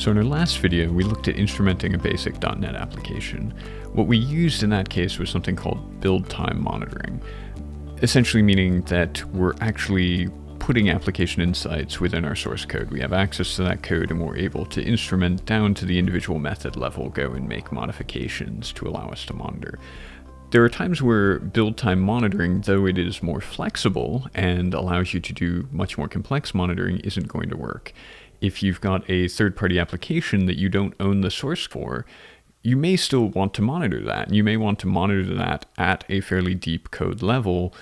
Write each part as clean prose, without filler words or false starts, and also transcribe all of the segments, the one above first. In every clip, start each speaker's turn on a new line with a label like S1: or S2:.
S1: So in our last video, we looked at instrumenting a basic .NET application. What we used in that case was something called build time monitoring, essentially meaning that we're actually putting application insights within our source code. We have access to that code and we're able to instrument down to the individual method level, go and make modifications to allow us to monitor. There are times where build time monitoring, though it is more flexible and allows you to do much more complex monitoring, isn't going to work. If you've got a third-party application that you don't own the source for, you may still want to monitor that. You may want to monitor that at a fairly deep code level,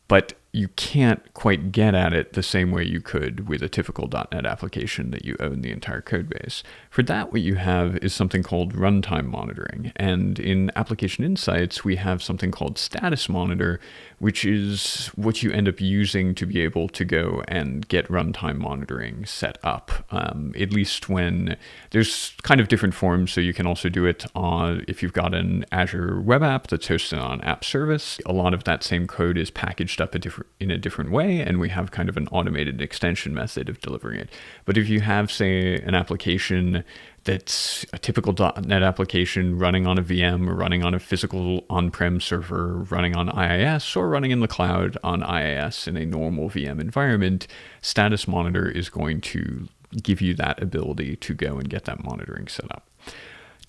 S1: but you can't quite get at it the same way you could with a typical .NET application that you own the entire code base. For that, what you have is something called runtime monitoring. And in Application Insights, we have something called Status Monitor, which is what you end up using to be able to go and get runtime monitoring set up, at least when there's kind of different forms. So you can also do it on, if you've got an Azure web app that's hosted on app service, a lot of that same code is packaged up in a different way, and we have kind of an automated extension method of delivering it. But if you have, say, an application that's a typical .NET application running on a VM or running on a physical on-prem server, running on IIS, or running in the cloud on IIS in a normal VM environment, Status Monitor is going to give you that ability to go and get that monitoring set up.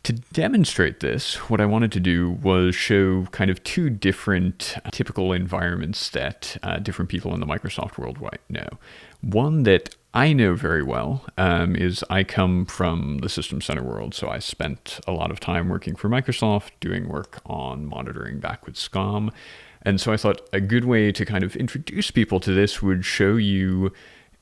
S1: To demonstrate this, what I wanted to do was show kind of two different typical environments that different people in the Microsoft world might know. One that I know very well is I come from the System Center world, so I spent a lot of time working for Microsoft, doing work on monitoring back with SCOM. And so I thought a good way to kind of introduce people to this would show you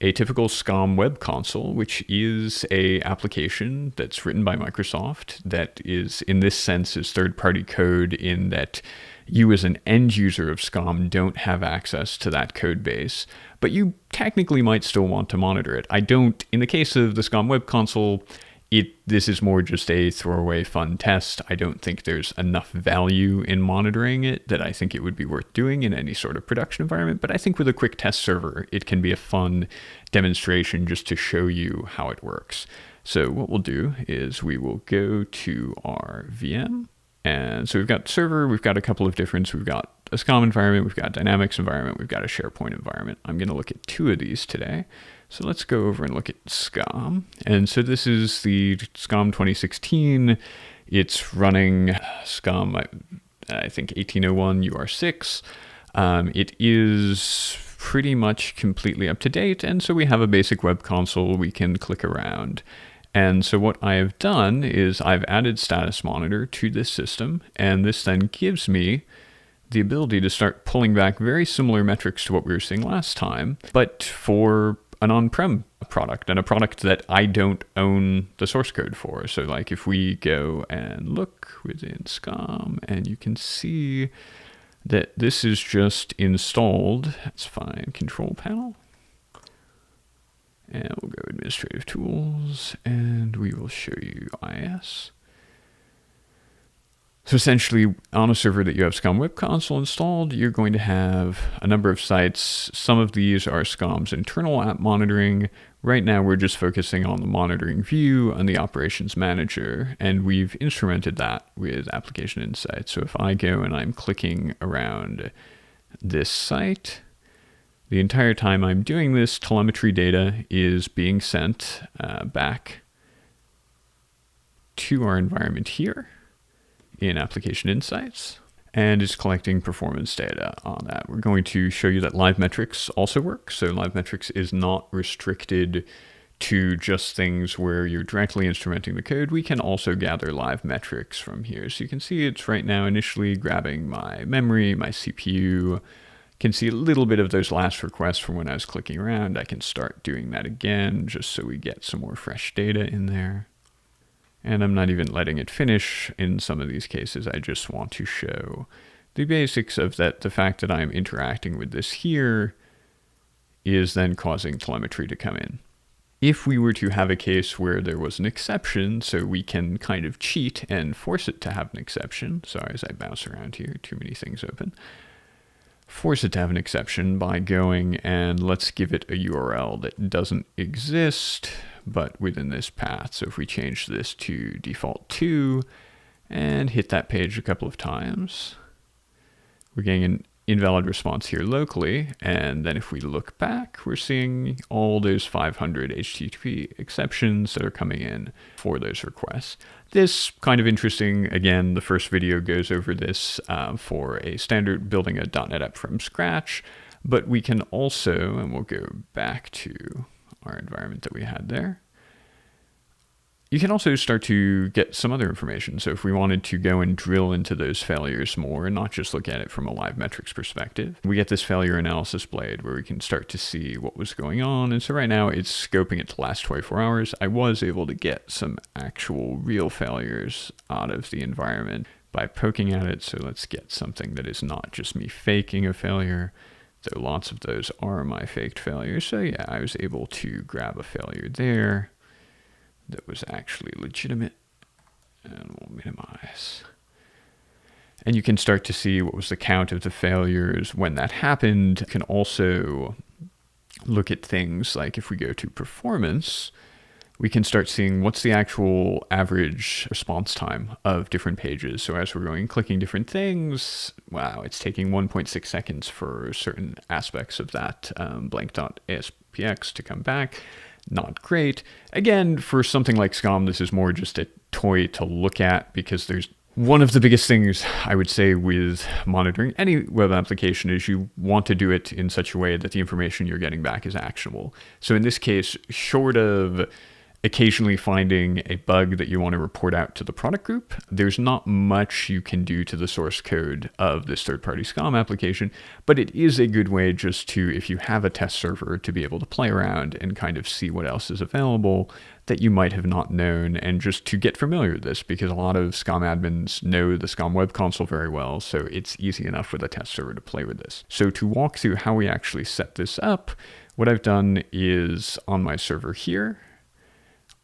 S1: a typical SCOM web console, which is a application that's written by Microsoft that is, in this sense, is third-party code in that you as an end user of SCOM don't have access to that code base, but you technically might still want to monitor it. I don't, in the case of the SCOM web console, this is more just a throwaway fun test. I don't think there's enough value in monitoring it that I think it would be worth doing in any sort of production environment. But I think with a quick test server, it can be a fun demonstration just to show you how it works. So what we'll do is we will go to our VM. And so we've got server, we've got a couple of different, we've got a SCOM environment, we've got a Dynamics environment, we've got a SharePoint environment. I'm going to look at two of these today. So let's go over and look at SCOM. And so this is the SCOM 2016. It's running SCOM, I think 1801 UR6. It is pretty much completely up to date. And so we have a basic web console we can click around. And so what I have done is I've added Status Monitor to this system, and this then gives me the ability to start pulling back very similar metrics to what we were seeing last time, but for an on-prem product, and a product that I don't own the source code for. So like if we go and look within SCOM, and you can see that this is just installed. That's fine. Control panel. And we'll go administrative tools, and we will show you IIS. So essentially, on a server that you have SCOM Web Console installed, you're going to have a number of sites. Some of these are SCOM's internal app monitoring. Right now, we're just focusing on the monitoring view and the operations manager, and we've instrumented that with Application Insights. So if I go and I'm clicking around this site, the entire time I'm doing this, telemetry data is being sent back to our environment here in Application Insights, and it's collecting performance data on that. We're going to show you that live metrics also work. So live metrics is not restricted to just things where you're directly instrumenting the code. We can also gather live metrics from here. So you can see it's right now initially grabbing my memory, my CPU. Can see a little bit of those last requests from when I was clicking around. I can start doing that again just so we get some more fresh data in there. And I'm not even letting it finish in some of these cases. I just want to show the basics of that. The fact that I'm interacting with this here is then causing telemetry to come in. If we were to have a case where there was an exception, so we can kind of cheat and force it to have an exception. Sorry, as I bounce around here, too many things open. Force it to have an exception by going and let's give it a URL that doesn't exist, but within this path. So if we change this to default 2 and hit that page a couple of times, we're getting an invalid response here locally. And then if we look back, we're seeing all those 500 HTTP exceptions that are coming in for those requests. This kind of interesting. Again, the first video goes over this for a standard building a .NET app from scratch, but we can also, and we'll go back to our environment that we had there. You can also start to get some other information. So if we wanted to go and drill into those failures more and not just look at it from a live metrics perspective, we get this failure analysis blade where we can start to see what was going on. And so right now it's scoping it to last 24 hours. I was able to get some actual real failures out of the environment by poking at it. So let's get something that is not just me faking a failure, though lots of those are my faked failures. So yeah, I was able to grab a failure there that was actually legitimate, and we'll minimize. And you can start to see what was the count of the failures when that happened. You can also look at things like if we go to performance, we can start seeing what's the actual average response time of different pages. So as we're going clicking different things, wow, it's taking 1.6 seconds for certain aspects of that blank.aspx to come back. Not great. Again, for something like SCOM, this is more just a toy to look at, because there's one of the biggest things I would say with monitoring any web application is you want to do it in such a way that the information you're getting back is actionable. So in this case, short of occasionally finding a bug that you want to report out to the product group, there's not much you can do to the source code of this third-party SCOM application, but it is a good way just to, if you have a test server, to be able to play around and kind of see what else is available that you might have not known, and just to get familiar with this, because a lot of SCOM admins know the SCOM web console very well, so it's easy enough with a test server to play with this. So to walk through how we actually set this up, what I've done is on my server here,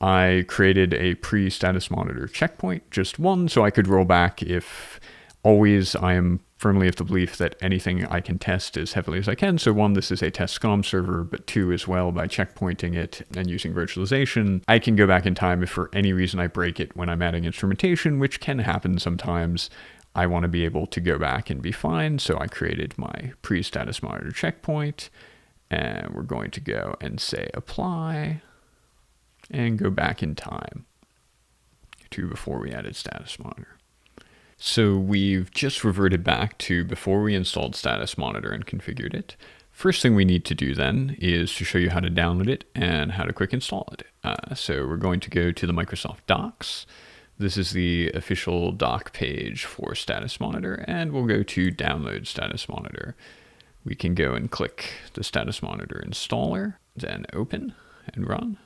S1: I created a pre-status monitor checkpoint, just one, so I could roll back if always I am firmly of the belief that anything I can test as heavily as I can. So one, this is a test SCOM server, but two as well, by checkpointing it and using virtualization, I can go back in time if for any reason I break it when I'm adding instrumentation, which can happen sometimes. I want to be able to go back and be fine. So I created my pre-status monitor checkpoint, and we're going to go and say apply, and go back in time to before we added status monitor. So we've just reverted back to before we installed status monitor and configured it. First thing we need to do then is to show you how to download it and how to quick install it. So we're going to go to the Microsoft Docs. This is the official doc page for status monitor, and we'll go to download status monitor. We can go and click the status monitor installer, then open and run.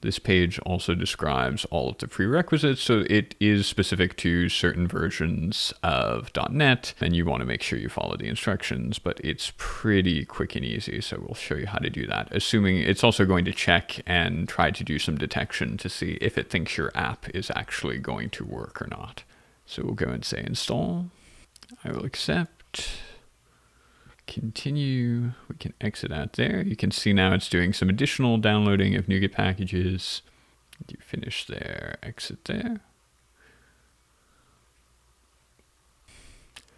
S1: This page also describes all of the prerequisites, so it is specific to certain versions of .NET, and you want to make sure you follow the instructions, but it's pretty quick and easy, so we'll show you how to do that, assuming it's also going to check and try to do some detection to see if it thinks your app is actually going to work or not. So we'll go and say install. I will accept. Continue. We can exit out there. You can see now it's doing some additional downloading of NuGet packages. You finish there, exit there.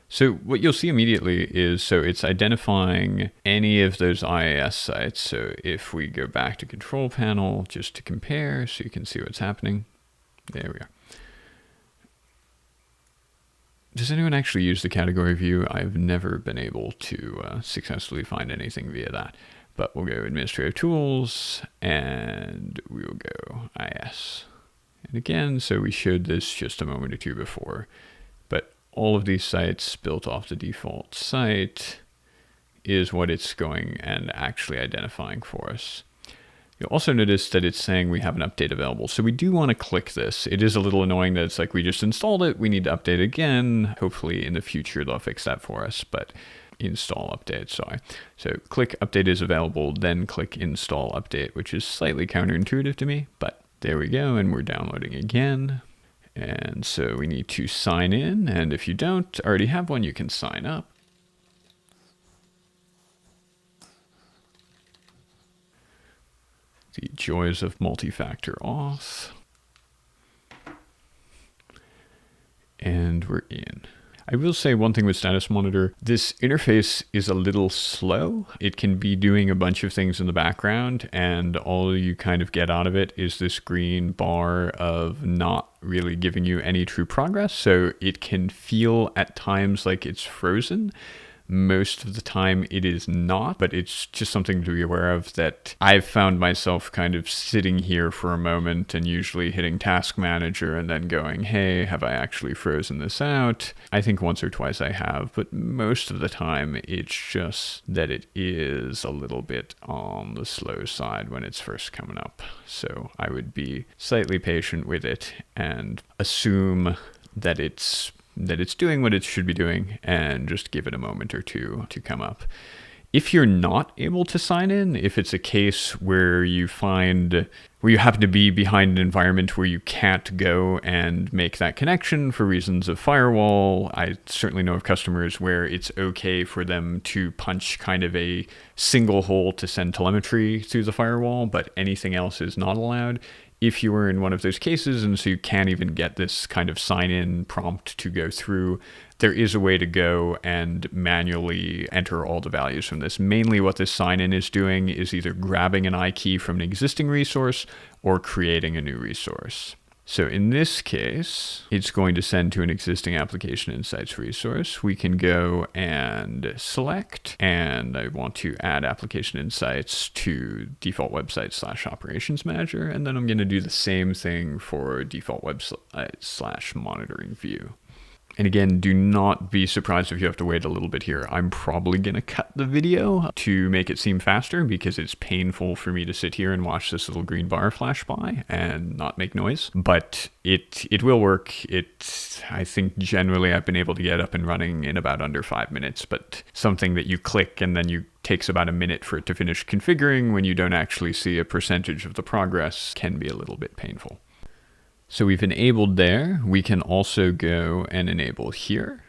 S1: So what you'll see immediately is, so it's identifying any of those IIS sites. So if we go back to control panel just to compare so you can see what's happening. There we are. Does anyone actually use the category view? I've never been able to successfully find anything via that. But we'll go administrative tools and we'll go IS. And again, so we showed this just a moment or two before, but all of these sites built off the default site is what it's going and actually identifying for us. You'll also notice that it's saying we have an update available. So we do want to click this. It is a little annoying that it's like we just installed it. We need to update again. Hopefully in the future they'll fix that for us, but install update, sorry. So click update is available, then click install update, which is slightly counterintuitive to me, but there we go. And we're downloading again. And so we need to sign in. And if you don't already have one, you can sign up. The joys of multi-factor auth. And we're in. I will say one thing with Status Monitor, this interface is a little slow. It can be doing a bunch of things in the background, and all you kind of get out of it is this green bar of not really giving you any true progress. So it can feel at times like it's frozen. Most of the time it is not, but it's just something to be aware of that I've found myself kind of sitting here for a moment and usually hitting Task Manager and then going, hey, have I actually frozen this out? I think once or twice I have, but most of the time it's just that it is a little bit on the slow side when it's first coming up. So I would be slightly patient with it and assume that it's doing what it should be doing and just give it a moment or two to come up. If you're not able to sign in, if it's a case where you happen to be behind an environment where you can't go and make that connection for reasons of firewall, I certainly know of customers where it's okay for them to punch kind of a single hole to send telemetry through the firewall, but anything else is not allowed. If you were in one of those cases and so you can't even get this kind of sign-in prompt to go through, there is a way to go and manually enter all the values from this. Mainly what this sign-in is doing is either grabbing an I-key from an existing resource or creating a new resource. So in this case, it's going to send to an existing application insights resource. We can go and select, and I want to add application insights to default website / operations manager. And then I'm going to do the same thing for default website / monitoring view. And again, do not be surprised if you have to wait a little bit here. I'm probably going to cut the video to make it seem faster because it's painful for me to sit here and watch this little green bar flash by and not make noise. But it will work. I think generally I've been able to get up and running in about under 5 minutes, but something that you click and then takes about a minute for it to finish configuring when you don't actually see a percentage of the progress can be a little bit painful. So we've enabled there. We can also go and enable here.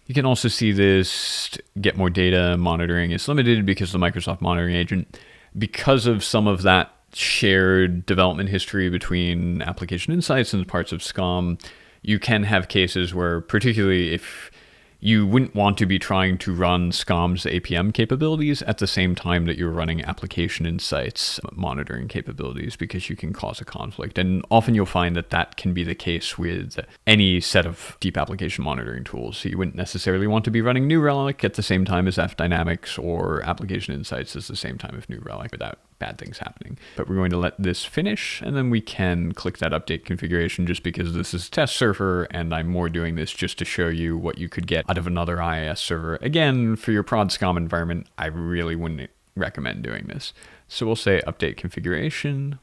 S1: You can also see this get more data monitoring is limited because the Microsoft monitoring agent, because of some of that shared development history between application insights and parts of SCOM, you can have cases where, particularly if you wouldn't want to be trying to run SCOM's APM capabilities at the same time that you're running application insights monitoring capabilities, because you can cause a conflict. And often you'll find that that can be the case with any set of deep application monitoring tools. So you wouldn't necessarily want to be running New Relic at the same time as FDynamics or application insights at the same time as New Relic without bad things happening. But we're going to let this finish, and then we can click that update configuration just because this is a test server, and I'm more doing this just to show you what you could get out of another IIS server. Again, for your prod SCOM environment, I really wouldn't recommend doing this. So we'll say update configuration.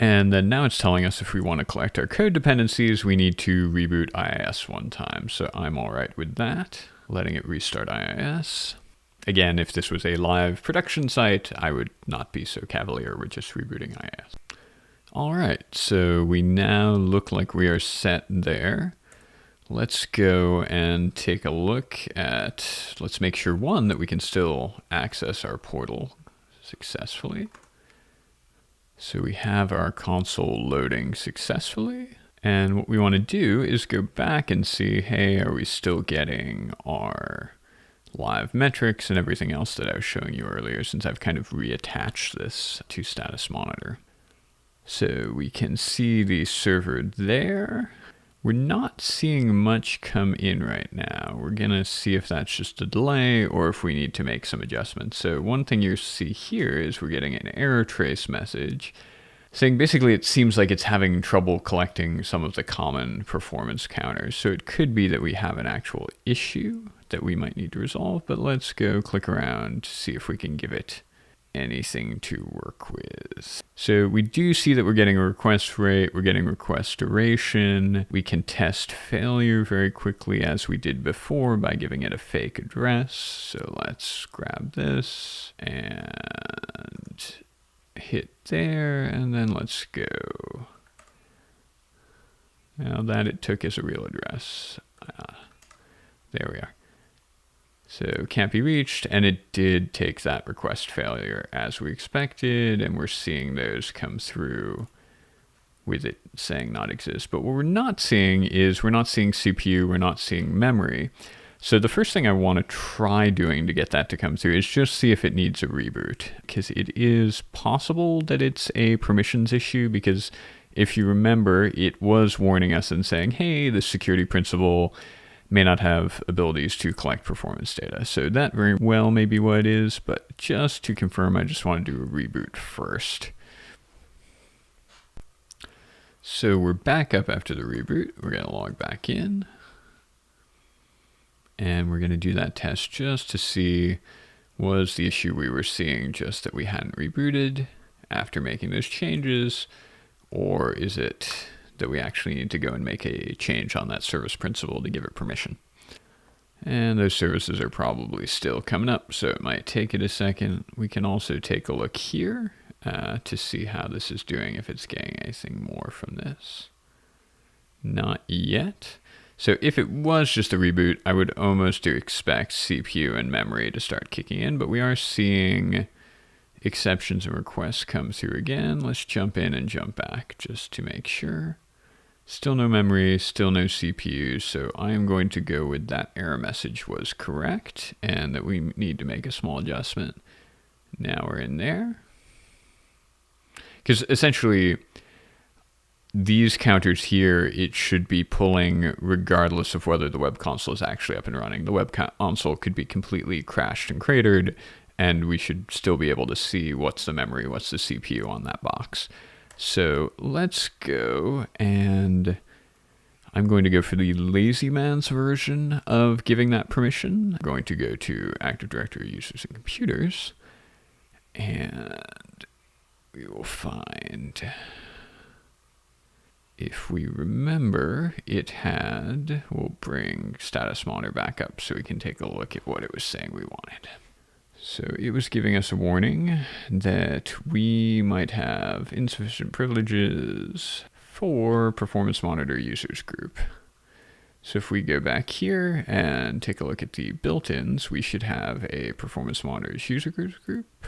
S1: And then now it's telling us if we want to collect our code dependencies, we need to reboot IIS one time. So I'm all right with that, letting it restart IIS. Again, if this was a live production site, I would not be so cavalier with just rebooting IIS. All right, so we now look like we are set there. Let's go and take a look at, let's make sure, one, that we can still access our portal successfully. So we have our console loading successfully. And what we want to do is go back and see, hey, are we still getting our live metrics and everything else that I was showing you earlier, since I've kind of reattached this to Status Monitor. So we can see the server there. We're not seeing much come in right now. We're going to see if that's just a delay or if we need to make some adjustments. So one thing you see here is we're getting an error trace message saying basically it seems like it's having trouble collecting some of the common performance counters. So it could be that we have an actual issue that we might need to resolve, but let's go click around to see if we can give it anything to work with. So we do see that we're getting a request rate, we're getting request duration. We can test failure very quickly as we did before by giving it a fake address. So let's grab this and hit there, and then let's go. Now that it took as a real address. There we are. So can't be reached, and it did take that request failure as we expected, and we're seeing those come through with it saying not exist. But what we're not seeing is we're not seeing CPU, we're not seeing memory. So the first thing I want to try doing to get that to come through is just see if it needs a reboot, because it is possible that it's a permissions issue, because if you remember, it was warning us and saying, hey, the security principal may not have abilities to collect performance data. So that very well may be what it is, but just to confirm, I just want to do a reboot first. So we're back up after the reboot. We're going to log back in. And we're going to do that test just to see, was the issue we were seeing just that we hadn't rebooted after making those changes, or is it that we actually need to go and make a change on that service principal to give it permission? And those services are probably still coming up, so it might take it a second. We can also take a look here to see how this is doing, if it's getting anything more from this. Not yet. So if it was just a reboot, I would almost expect CPU and memory to start kicking in, but we are seeing exceptions and requests come through again. Let's jump in and jump back just to make sure. Still no memory, still no CPU, so I am going to go with that error message was correct and that we need to make a small adjustment. Now we're in there. Because essentially, these counters here, it should be pulling regardless of whether the web console is actually up and running. The web console could be completely crashed and cratered, and we should still be able to see what's the memory, what's the CPU on that box. So let's go, and I'm going to go for the lazy man's version of giving that permission. I'm going to go to Active Directory Users and Computers, and we will find, if we remember, it had, we'll bring Status Monitor back up so we can take a look at what it was saying we wanted. So it was giving us a warning that we might have insufficient privileges for Performance Monitor Users Group. So if we go back here and take a look at the built-ins, we should have a Performance Monitors User Group.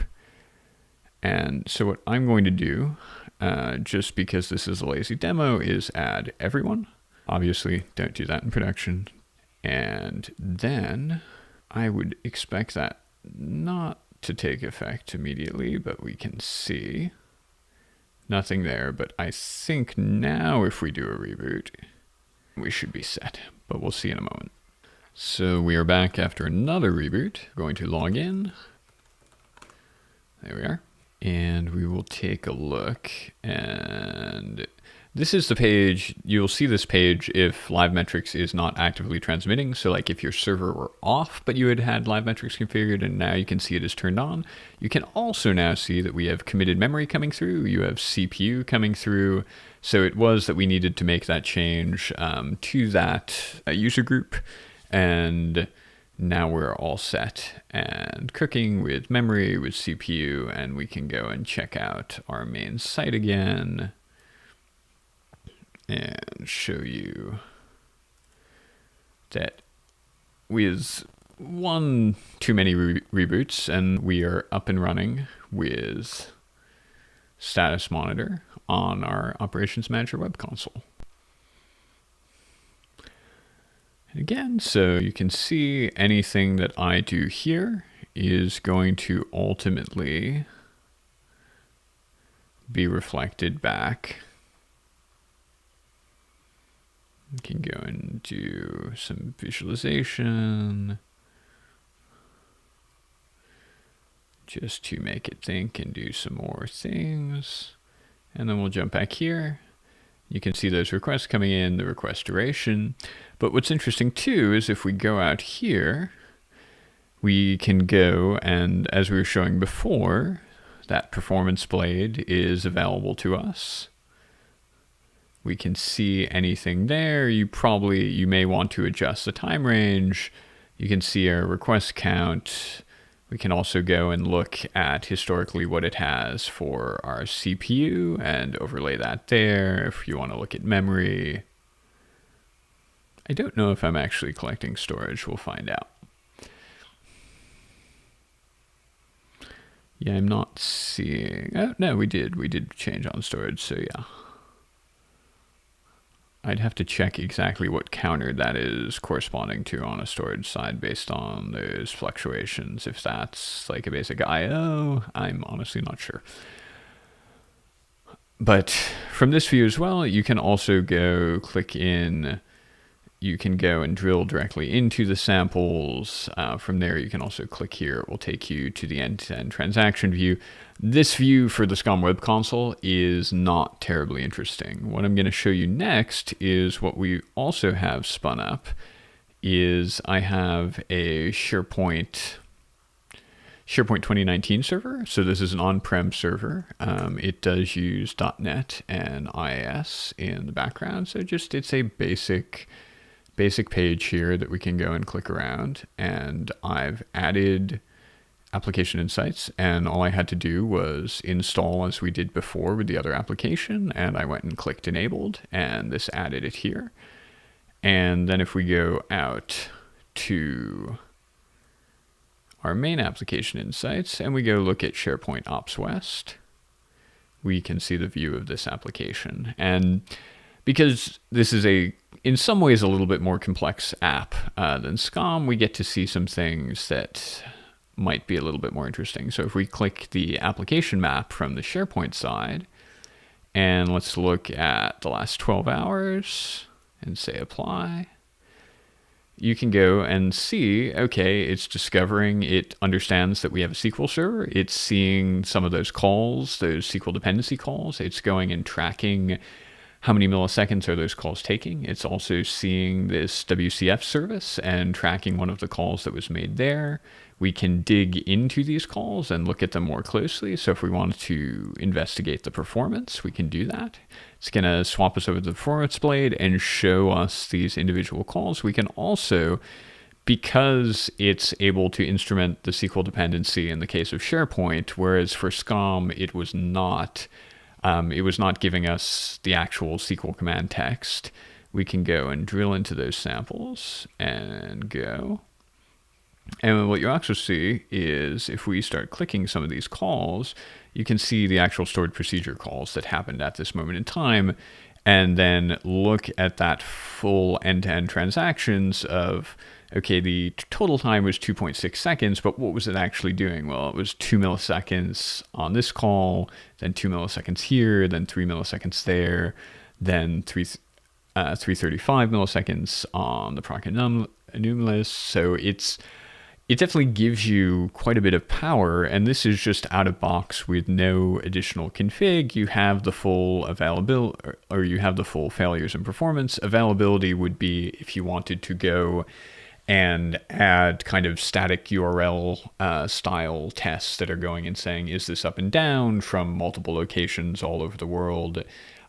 S1: And so what I'm going to do, just because this is a lazy demo, is add everyone. Obviously, don't do that in production. And then I would expect that not to take effect immediately, but we can see nothing there. But I think now if we do a reboot, we should be set, but we'll see in a moment. So we are back after another reboot. Going to log in. There we are. And we will take a look, and this is the page. You'll see this page if Live Metrics is not actively transmitting. So like if your server were off, but you had Live Metrics configured and now you can see it is turned on. You can also now see that we have committed memory coming through. You have CPU coming through. So it was that we needed to make that change to that user group. And now we're all set and cooking with memory, with CPU, and we can go and check out our main site again and show you that with one too many reboots, and we are up and running with Status Monitor on our Operations Manager web console. And again, so you can see anything that I do here is going to ultimately be reflected back. You can go and do some visualization just to make it think and do some more things. And then we'll jump back here. You can see those requests coming in, the request duration. But what's interesting too is if we go out here, we can go and, as we were showing before, that performance blade is available to us. We can see anything there. You may want to adjust the time range. You can see our request count. We can also go and look at historically what it has for our CPU and overlay that there. If you want to look at memory, I don't know if I'm actually collecting storage. We'll find out. Yeah, I'm not seeing... Oh, no, we did change on storage, so yeah. I'd have to check exactly what counter that is corresponding to on a storage side based on those fluctuations. If that's like a basic IO, I'm honestly not sure. But from this view as well, you can also go click in. You can go and drill directly into the samples. From there, you can also click here. It will take you to the end-to-end transaction view. This view for the SCOM web console is not terribly interesting. What I'm going to show you next is what we also have spun up. Is I have a SharePoint 2019 server. So this is an on-prem server. It does use .NET and IIS in the background. So it's a basic page here that we can go and click around, and I've added application insights, and all I had to do was install as we did before with the other application, and I went and clicked enabled, and this added it here. And then if we go out to our main application insights and we go look at SharePoint Ops West, we can see the view of this application. And because this is in some ways a little bit more complex app than SCOM, we get to see some things that might be a little bit more interesting. So if we click the application map from the SharePoint side, and let's look at the last 12 hours and say apply, you can go and see, okay, it's discovering, it understands that we have a SQL server. It's seeing some of those calls, those SQL dependency calls. It's going and tracking how many milliseconds are those calls taking. It's also seeing this WCF service and tracking one of the calls that was made there. We can dig into these calls and look at them more closely. So if we wanted to investigate the performance, we can do that. It's going to swap us over to the performance blade and show us these individual calls. We can also, because it's able to instrument the SQL dependency in the case of SharePoint, whereas for SCOM, it was not giving us the actual SQL command text. We can go and drill into those samples and go. And what you also see is if we start clicking some of these calls, you can see the actual stored procedure calls that happened at this moment in time, and then look at that full end-to-end transactions of, okay, the total time was 2.6 seconds, but what was it actually doing? Well, it was 2 milliseconds on this call, then 2 milliseconds here, then 3 milliseconds there, then 335 milliseconds on the proc anomalous. So it definitely gives you quite a bit of power, and this is just out of box with no additional config. You have the full availability, or you have the full failures and performance. Availability would be if you wanted to go and add kind of static URL style tests that are going and saying, is this up and down from multiple locations all over the world?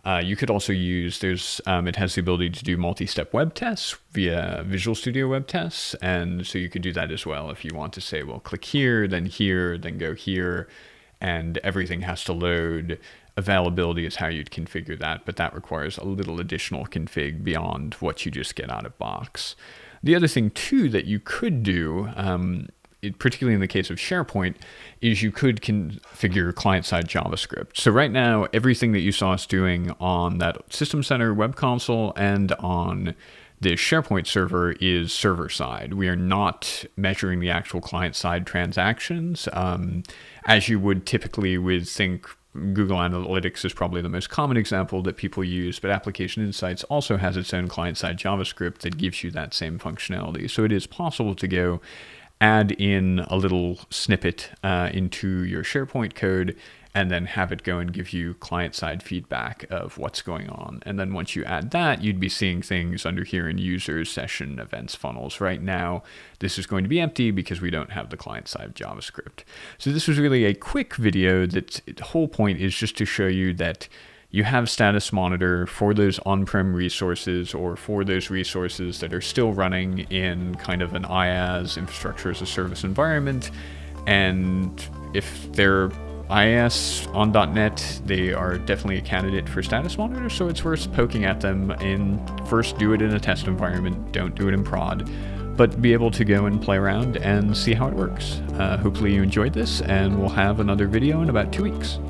S1: You could also use, it has the ability to do multi-step web tests via Visual Studio web tests. And so you could do that as well if you want to say, well, click here, then go here, and everything has to load. Availability is how you'd configure that, but that requires a little additional config beyond what you just get out of box. The other thing too that you could do, particularly in the case of SharePoint, is you could configure client-side JavaScript. So right now, everything that you saw us doing on that System Center web console and on the SharePoint server is server-side. We are not measuring the actual client-side transactions as you would typically with Google Analytics is probably the most common example that people use, but Application Insights also has its own client-side JavaScript that gives you that same functionality. So it is possible to go add in a little snippet into your SharePoint code and then have it go and give you client-side feedback of what's going on. And then once you add that, you'd be seeing things under here in users, session, events, funnels. Right now, this is going to be empty because we don't have the client-side JavaScript. So this was really a quick video that the whole point is just to show you that you have Status Monitor for those on-prem resources or for those resources that are still running in kind of an IaaS, infrastructure as a service environment. And if they're IIS on .NET, they are definitely a candidate for Status Monitor, so it's worth poking at them. First do it in a test environment, don't do it in prod. but be able to go and play around and see how it works. Hopefully you enjoyed this, and we'll have another video in about 2 weeks.